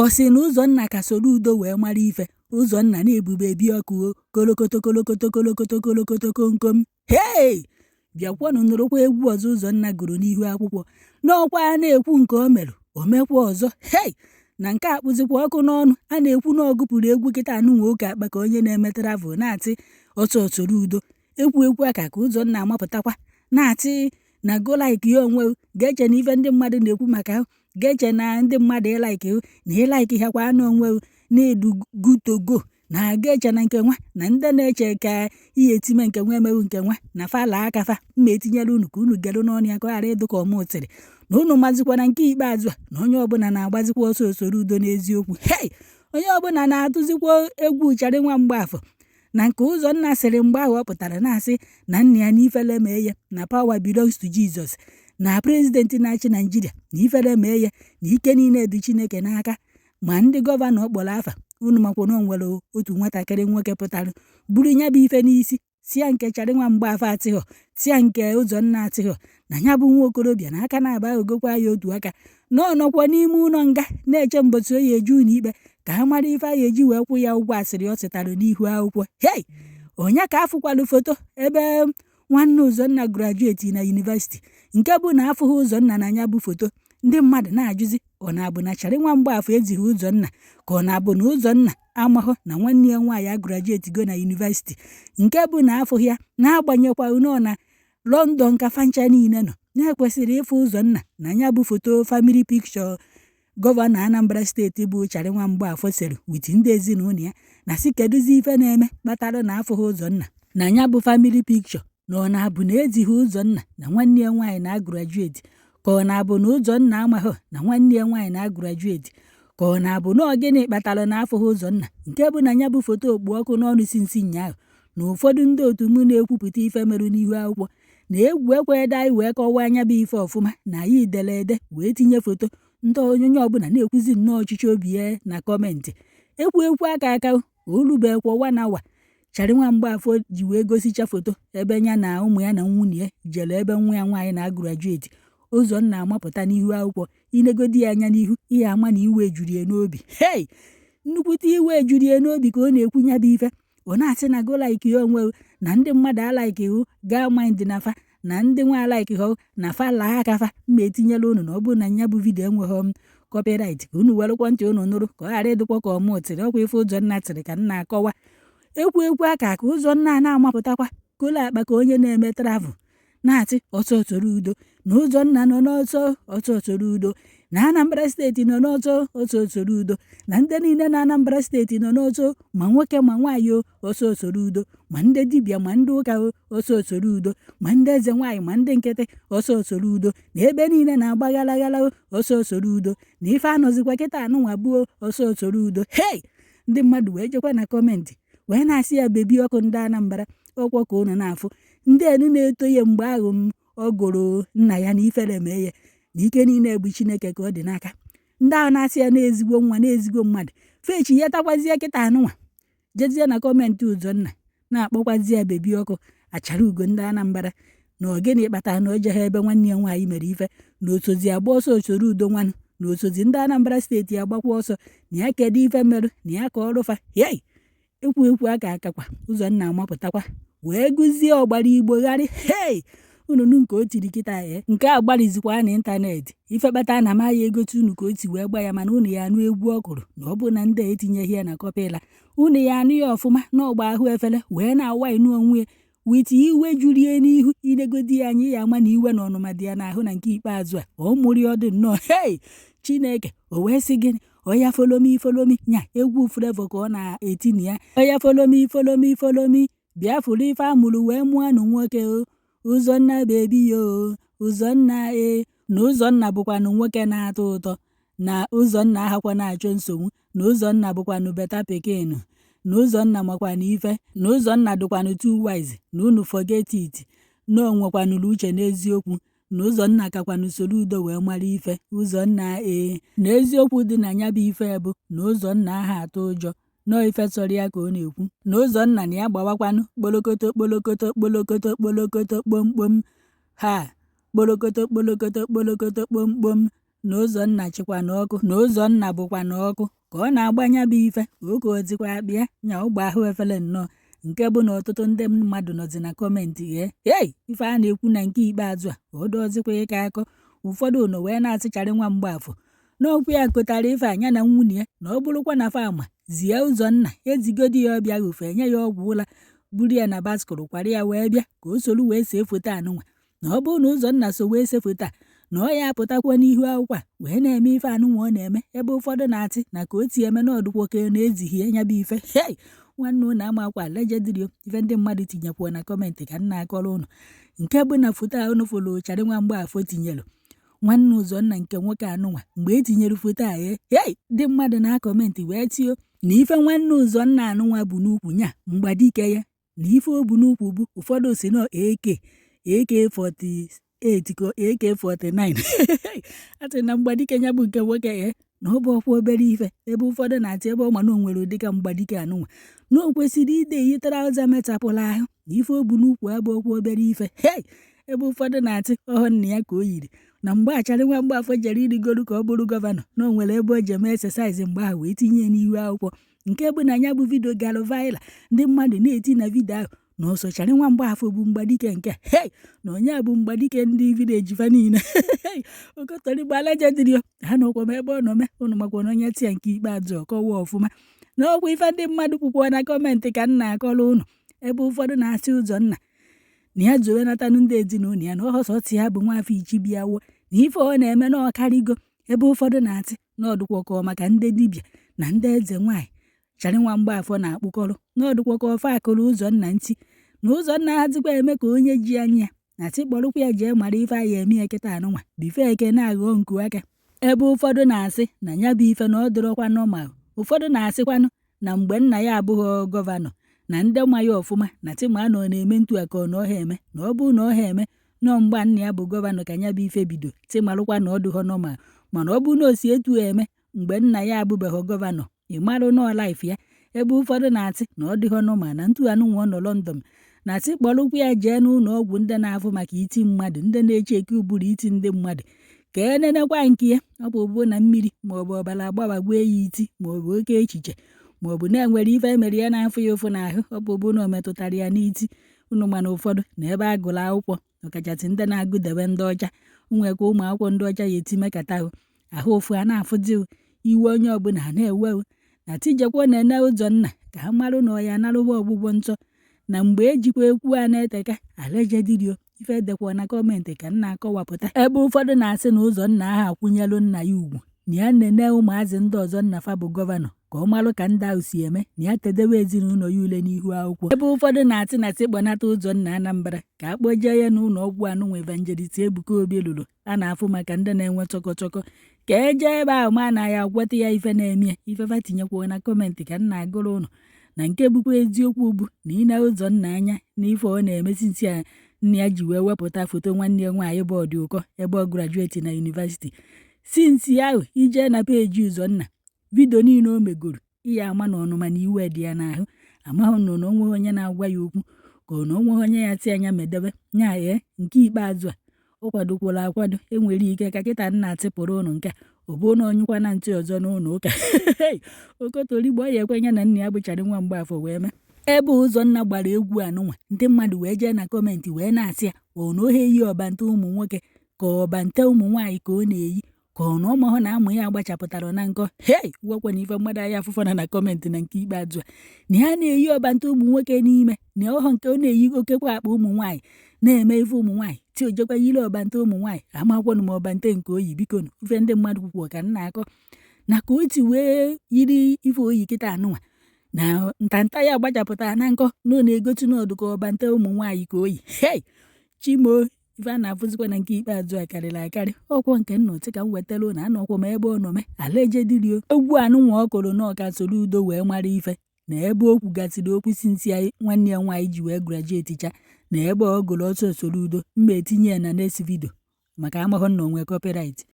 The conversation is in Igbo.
ọ sị na Ụzọnna ka Soludo wee mara ife. Ụzọnna na-ebube bi ọkụ kolokoto kolokoto kolokoto kolokoto komkom. Hei, bịakwanụ nụrụkwa egwu ọzọ Ụzọnna gụrụ n'ihu akwụkwọ. N'ọkwa a na-ekwu nke o mere, o mekwa ọzọ. Hei, na nke akpụzikwa ọkụ n'ọnụ. A na-ekwu na ọ gụpụrụ egwu kịta anụ nwoke akpa ka onye na-eme travel na-atị ọtọ Soludo. Ekwu aka ka Ụzọnna amapụtakwa na-atị na go like ya onwe ga-eche na ife ndị mmadụ na-ekwu maka ga-eche na ndị mmadụ ịlaiki na ịlaiki ha kwa anụ onwe na-edugutogo na ga-eche na nke nwa na ndị na-eche ka ihe etime nke nwa emewu nke nwa na fala akafa mma etinyere unu ka unu gere n'ọnụ ya ka ọ ghara ịdụ ka ọmụtịrị na unu mazikwa na nke ikpeazụ a na onye ọbụla na-agbazikwa ọsọ Soludo n'eziokwu. Hei, onye ọbụla na-atụzikwa egwu Charị nwa Mgbafọ na nke Ụzọnna sịrị mgbe ahụ ọ pụtara na-asị na nna ya na ifele mee ya na power belongs to Jesus, na prezidenti na-achị Naijiria na ifele mee ya na ike niile dị Chineke n'aka. Ma ndị gọvanọ kpọrọ afa unu makwa na o nwere otu nwatakịrị nwoke pụtara buru ya bụ ife n'isi sia nke Charị nwa Mgbafọ atịghọ sia nke Ụzọnna atịghọ na ya bụ nwa okorobịa na aka na-aba ogokwa ya otu aka na ọ nọkwa n'ime ụlọ nga na-eche mbọtụ oyi eju n'ikpe ka ha mara ife a ga-eji wee kwụ ya ụgwọ asịrị ọ sịtara n'ihu akwụkwọ. Hei, onye ka afụkwalụ foto ebe nwanne Ụzọnna grajueti na yunivesiti nke bụ na afụghị Ụzọnna na ya bụ foto. Ndị mmadụ na-ajụzi ọ na-abụ na Charị nwa Mgbafọ ezighị Ụzọnna ka ọ na-abụ na Ụzọnna amahụ na nwanne ya nwaanyị agrajueti go na yunivesiti nke bụ na afụghị ya na-agbanyekwa nọ na London ka fancha niile nọ na-ekwesịrị ịfụ Ụzọnna na ya bụ foto famili pikchọ gọvanọ Anambra steeti bụ Charị nwa Mgbafọ sere wit ndị ezinụlọ ya na si kedụzi ife na-eme kpatara na afụghị Ụzọnna na ya bụ famili pikchọ na ọ na-abụ na ezighị Ụzọnna na nwanne ya nwaanyị na-agrajueti ka ọ na-abụ na Ụzọnna amaghị na nwanne ya nwaanyị na-agrajueti ka ọ na-abụ na ọ gịnị kpatara na afụghị Ụzọnna nke bụ na ya bụ foto okpu ọkụ n'ọnụ si nyaahụ na ụfọdụ ndị otu m na-ekwupụta ife merụ n'ihu akwụkwọ na egwu ekwedo anyị wee kọwaa anya bụ ife ọfụma na anyị ederede wee tinye foto ndị onye ọbụla na-ekwuzi nnọọ ọchịchị obi ya na kọmentị. Ekwu aka olubekwa ọwa na awa Charị nwa Mgbafọ ji wee gosicha foto ebe ya na ụmụ ya na nwunye ya jere ebe nwa ya nwaanyị na-agrajueti. Ụzọnna amapụta n'ihu akwụkwọ inegodi ya anya n'ihu ihe ama na iwe juru ya n'obi. Hei, nnukwute iwe juru ya n'obi ka ọ na-ekwu ya bụ ife. Ọ na-asị na go like ya onwe na ndị mmadụ alaiki hụ gaa mind na fa na ndị nwa alaiki hụ na fa laa akafa mma etinyela unu na ọ bụ na ya bụ vidiyo enweghị copyright ka unu werekwa ntị unu nụrụ ka ọ ghara ịdịkwa ka ọmụtịrị ọkwa ife Ụzọnna tịrị ka nna akọwa. Ekwu aka ka Ụzọnna na-amapụtakwa kolo akpa ka onye na-eme travel na-atị ọtọ Soludo na Ụzọnna nọ n'ọtọ ọtọ Soludo na Anambra steeti nọ n'ọtọ ọtọ Soludo na ndị niile na Anambra steeti nọ n'ọtọ ma nwoke ma nwaanyị ọtọ Soludo ma ndị dibịa ma ndị ụka ọtọ Soludo ma ndị eze nwaanyị ma ndị nkịtị ọtọ Soludo na ebe niile na-agba ghalaghala ọtọ Soludo na ife anọzikwa kịta anụnwa bụ ọtọ Soludo. Hei, ndị mmadụ wee jekwa na kọmentị wee na-asị ya bebi ọkụ ndị Anambra ọkwa ka unu na-afụ ndị enu na-eto ya mgbe ahụ ọ gụrụ nna ya na ifere mee ya na ike niile bụ Chineke ka ọ dị n'aka. Ndị ahụ na-asị ya na-ezigbo nwa na-ezigbo mmadụ fechi ya takwazie kịta anụnwa jezie na kọmentị Ụzọnna na-akpọkwazi ya bebi ọkụ achara ugo ndị Anambra na ọ gịnị kpatara na o jeghị ebe nwanne ya nwaanyị mere ife na osozi agba ọsọ Soludo nwanụ na osozi ndị Anambra steeti agbakwa ọsọ na ya kedu ife merụ na ya ka ọrụfa. Hei, ekwu aka kwa Ụzọnna amapụtakwa wee gụzie ọgbara Igbo gharị. Hei, ununu nke o tiri kịta ya nke a gbarizikwa na ịntanetị ife kpata na amaghị egote unu ka o ti wee gba ya mana unu ya anụ egwu ọ kụrụ na ọ bụ na ndị etinyeghị ya na kọpịla unu ya anụ ya ọfụma na ọgba ahụ efere wee na-awa inu onwe ya wit iwe jurie n'ihu inegodi ya anya ya ama na iwe na ọnụma dị ya n'ahụ na nke ikpeazụ a ọ mụrụ ọdụ nnọọ. Hei, Chineke o wee sị gịnị oya folomi nya egwu Flavour ka ọ na-eti na ya oya folomi bịa fụrụ ife amụrụ wee mụọ anụ nwoke Ụzọnna bebi yo Ụzọnna na Ụzọnna bụkwanụ nwoke na-atọ ụtọ na Ụzọnna ahakwa na-achọ nsogbu na Ụzọnna bụkwanụ beta pikin na Ụzọnna makwanụ ife na Ụzọnna dụkwanụ too wise na unu forget it na o nwekwanụrụ uche n'eziokwu na Ụzọnna kakwanụ Soludo wee mara ife. Ụzọnna na eziokwu dị na ya bụ ife bụ na Ụzọnna aha atụ ụjọ nọọ ife sọrọ ya ka ọ na-ekwu na Ụzọnna na ya gbawakwanụ kpolokoto kpomkpom ha kpolokoto kpomkpom na Ụzọnna chịkwa n'ọkụ na Ụzọnna bụkwa n'ọkụ ka ọ na-agbanya bụ ife oke ozikwa akpịa nya ụgbọ ahụ efele nnọọ nke bụ na ọtụtụ ndị mmadụ nọzi na kọmentị ife a na-ekwu na nke ikpeazụ a o dozikwa ịka akọ ụfọdụ nọ wee na-asịcharị nwa Mgbafọ n'okwu ya kotara ife anya na nwunye ya na ọ bụrụkwa na fama zie Ụzọnna ezigodi ya ọbịa ofe enye ya ọgwụ ụla buru ya na baskụrụ kwara ya wee bịa ka o soro wee see foto anụnwa na ọ bụrụ na Ụzọnna so wee see foto a na ọ ya apụtakwa n'ihu akwụkwọ a wee na-eme ife anụnwa ọ na-eme ebe ụfọdụ na-atị na ka o tie eme n'ọdụkwoke na-ezighi nya bụ ife nwanne ụnụ amakwa lejedrio ife ndị mmadụ tinyekwa na kọmentị ka nna akọrọ ụnụ nke bụ na foto a ụnụ fọlọcharị nwa Mgbafọ tinyere nwanne Ụzọnna nke nwoke anụnwa mgbe etinyere foto a ndị mmadụ na-akọmentị wee tio na ife nwanne Ụzọnna anụnwa bụ n'ukwu nya mgbadike ya na ife o bu n'ukwu bụ ụfọdụ si na AK48 ka AK49 atị na mgbadike ya bụ nke nwoke na ọ bụ ọkwa obere ife ebe ụfọdụ na-atị ebe ọ ma na o nwere ụdịka mgbadike anụnwa na o kwesịrị ide iyi traụza metapụla ahụ na ife o bu n'ukwu abụ ọkwa obere ife ebe ụfọdụ na-atị ọhụ nna ya ka o yiri na mgbe acharị nwa Mgbafọ jere irigoro ka ọ bụrụ gọvanọ na o nwere ebe o ji eme exercise mgbe ahụ wee tinye n'ihu akwụkwọ nke bụ na ya bụ vidio gara vaịral ndị mmadụ na-eti na vidio ahụ na o sochara nwa Mgbafọ bụ mgbadike nke na onye bụ mgbadike ndị vileji fa niile okotorigbalejedirio ha nọkwa m ebe ọ nọ mee ụnụ makwa na onye tia nke ikpeazụ ọkọwa ọfụma na ọkwa ife ndị mmadụ kwukwo na kọmentị ka nna akọrọ ụnụ ebe ụfọdụ na-asị Ụzọnna na ya zowe natanụ ndị ezinụlọ ya na ọhọsọtụ ya bụ nwafọ Ichibiawo na ife ọ na-eme na ọkarigo ebe ụfọdụ na-atị na ọdụkwọkọ maka ndị dibịa na ndị eze nwaanyị charị nwa Mgbafọ na-akpụkọrọ na ọdụkwọkọ ofe akụrụ Ụzọnna ntị na Ụzọnna hazikwa eme ka onye ji anya ya na tikpọrụkwa ya jee mara ife anyị eme ekịta anụnwa bife eke na-aghọ nku aka ebe ụfọdụ na-asị na ya bụ ife na ọ dịrọkwa nọmal ụfọdụ na-asịkwanụ na mgbe nna ya abụghị gọvanọ na ndị ma ya ọfụma na tima nọ na-eme ntu aka ọ na ọha eme na ọ bụrụ na ọha eme nọ mgbe nna ya bụ gọvanọ ka ya bụ ife bido timarụkwa na ọ dịghọ nọmal mana ọ bụrụ na o si etu eme mgbe nna ya abụbeghị gọvanọ ịmarụ nọ laif ya ebe ụfọdụ na-atị na ọ dịghọ nọmal na ntu anụnwa ọ nọ London na tikpọrụkwa ya jee n'ụlọ ọgwụ ndị na-afụ maka iti mmadụ ndị na-eche eke ụbụrụ iti ndị mmadụ ka enenekwa nke ya ọ bụ na mmiri maọbụ ọbara agbawagbuo ya iti maọbụ oke echiche maọbụ na-enwere ife emere ya na-afụ ya ụfụ n'ahụ ọ bụ na o metụtara ya n'iti ụnụ mana ụfọdụ na ebe agụrụ akwụkwọ ọkachasị ndị na-agụdebe ndị ọcha nwekwa ụmụ akwụkwọ ndị ọcha ya etimekata ahụ ụfụ a na-afụzi iwe onye ọbụla ha na-ewe na tijekwa na-ene Ụzọnna ka ha marụ na ọ ya narụwa ọgbụgbọ nsọ na mgbe ejikwa ekwu a na-eteka alejedirio ife edekwa na kọmentị ka nna akọwapụta ebe ụfọdụ na-asị na Ụzọnna ahụ akwụnyelụ nna ya ugwu na ya nene ụmụazị ndị ọzọ nna fa bụ gọvanọ ka ọ marụ ka ndị ahụ si eme na ya tedewe ezinụlọ ya ule n'ihu akwụkwọ ebe ụfọdụ na-atị na tikpọnata Ụzọnna Anambra ka a kpọjee ya n'ụlọ ọgwụ anụnwa Evangelist Ebuka Obi lụrụ a na-afụ maka ndị na-enwe chọkọchọkọ ka eje ebe ahụ ma na ya agwata ya ife na-eme ifefa tinyekwa na kọmentị ka nna agụrụ ụnụ na nke bụkwa eziokwu bụ na ị na Ụzọnna anya na ife ọ na-emesisi ya nne ya ji wee wepụta foto nwanne ya nwaanyị bụ ọdị ụkọ ebe ọ grajueti na yunivasiti sinsi ahụ ije na peji Ụzọnna vidio niile o megoro ihe ama na ọnụma na iwe dị ya n'ahụ amaghị na onwe onye na-agwa ya okwu ka ọ na onwe onye ya ti anya medebe nya nke ikpeazụ a ọ kwadokwara akwado enwere ike ka kịta nna atịpụrụ ụnụ nke ọ bụ na onyekwa na ntị ọzọ n'ụlọ ụka okotorigbo ya ekwenye na nna ya bụchara nwa Mgbafọ wee mee ebe Ụzọnna gbara egwu anụnwa ndị mmadụ wee jee na kọmentị wee na-asị ya ọ na ohe eyi ọbante ụmụ nwoke ka ọbante ụmụ nwaanyị ka ọ na-eyi ka ọ na ụmụhụ na amụ ya agbachapụtara na nkọ gwakwa na ife mmadụ ahịa afụfana na kọmentị na nke ikpeazụ a na ha na-eyi ọbante ụmụ nwoke n'ime na ọhọ nke ọ na-eyi okekwa akpa ụmụ nwaanyị na-eme ife ụmụ nwaanyị ti ojekwa yiri ọbante ụmụ nwaanyị amakwanụ ma ọbante nke oyi biko nụ ife ndị mmadụ kwukwo ka nna akọ na ka o ti wee yiri ife oyi kịta anụnwa na ntanta ya agbachapụtara na nkọ na ọ na-egotu n'ọdụ ka ọbante ụmụ nwaanyị ka oyi chimo ife a na-afụzikwa na nke ikpeazụ a karịrị akarị ọkwọ nke nnọtị ka m wetara na anọkwa m ebe ọ nọ me alejedirio egwu anụnwa ọ kụrụ na ọka Soludo wee mara ife na ebe o kwugasịrị okwu sinsi nwanne ya nwaanyị ji wee grajueti cha na ebe ọ gụrụ ọsọ Soludo mma etinye ya na next vidio maka amaghọ na onwe copyright